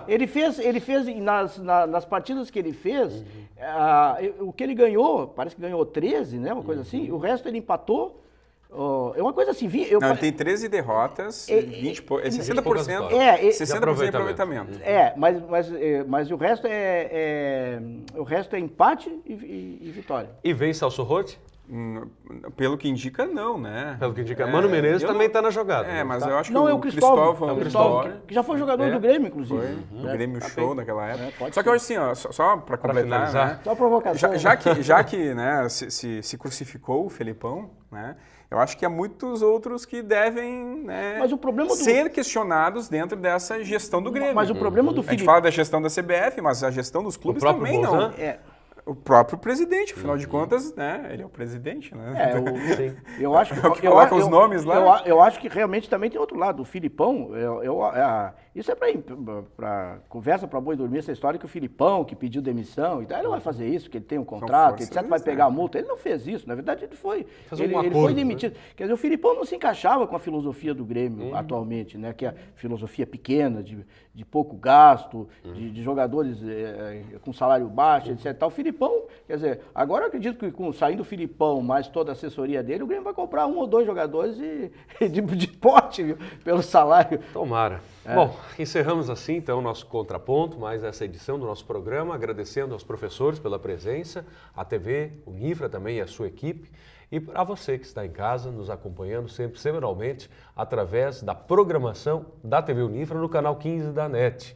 Ele fez nas partidas que ele fez, o que ele ganhou, parece que ganhou 13, né? Uma coisa assim, o resto ele empatou. É uma coisa assim... Ele tem 13 derrotas, 60% de aproveitamento. Mas o resto é empate e vitória. E vem Celso Roth? Pelo que indica, não, né? Pelo que indica. Mano Menezes também está na jogada. Mas eu acho que o Cristóvão, que já foi jogador do Grêmio, inclusive. Do Grêmio Show naquela época. Só que eu acho assim, só para completar, né? Só provocação. Já que né, se crucificou o Felipão, né? Eu acho que há muitos outros que devem, né, ser questionados dentro dessa gestão do Grêmio. Mas o problema do Filipão... A gente fala da gestão da CBF, mas a gestão dos clubes também não. O próprio presidente, afinal de contas, né? Ele é o presidente, né? Eu acho que coloca os nomes lá. Eu acho que realmente também tem outro lado. O Filipão, isso é para conversa para boi dormir, essa história que o Filipão, que pediu demissão, então ele não vai fazer isso, que ele tem um contrato, etc, vai pegar a multa. Ele não fez isso, na verdade ele foi demitido. Né? Quer dizer, o Filipão não se encaixava com a filosofia do Grêmio atualmente, né? Que é a filosofia pequena, de pouco gasto, de jogadores com salário baixo, etc. O Filipão, quer dizer, agora eu acredito que saindo o Filipão, mais toda a assessoria dele, o Grêmio vai comprar 1 ou 2 jogadores de pote, viu, pelo salário. Tomara. Bom, encerramos assim então o nosso Contraponto, mais essa edição do nosso programa, agradecendo aos professores pela presença, a TV Unifra também e a sua equipe, e para você que está em casa, nos acompanhando sempre semanalmente através da programação da TV Unifra no canal 15 da NET.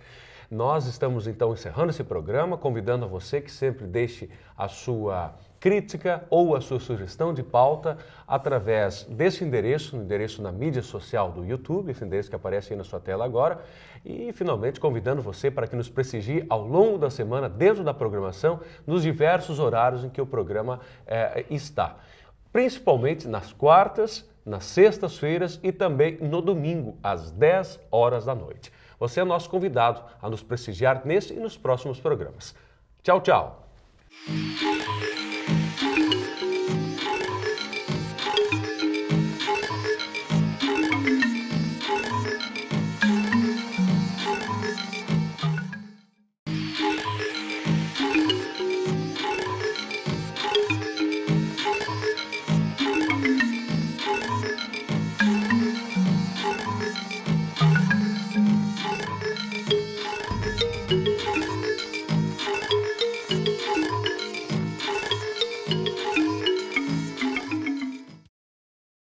Nós estamos então encerrando esse programa, convidando a você que sempre deixe a sua crítica ou a sua sugestão de pauta através desse endereço, no endereço na mídia social do YouTube, esse endereço que aparece aí na sua tela agora, e finalmente convidando você para que nos prestigie ao longo da semana, dentro da programação, nos diversos horários em que o programa está. Principalmente nas quartas, nas sextas-feiras e também no domingo, às 10 horas da noite. Você é nosso convidado a nos prestigiar nesse e nos próximos programas. Tchau, tchau!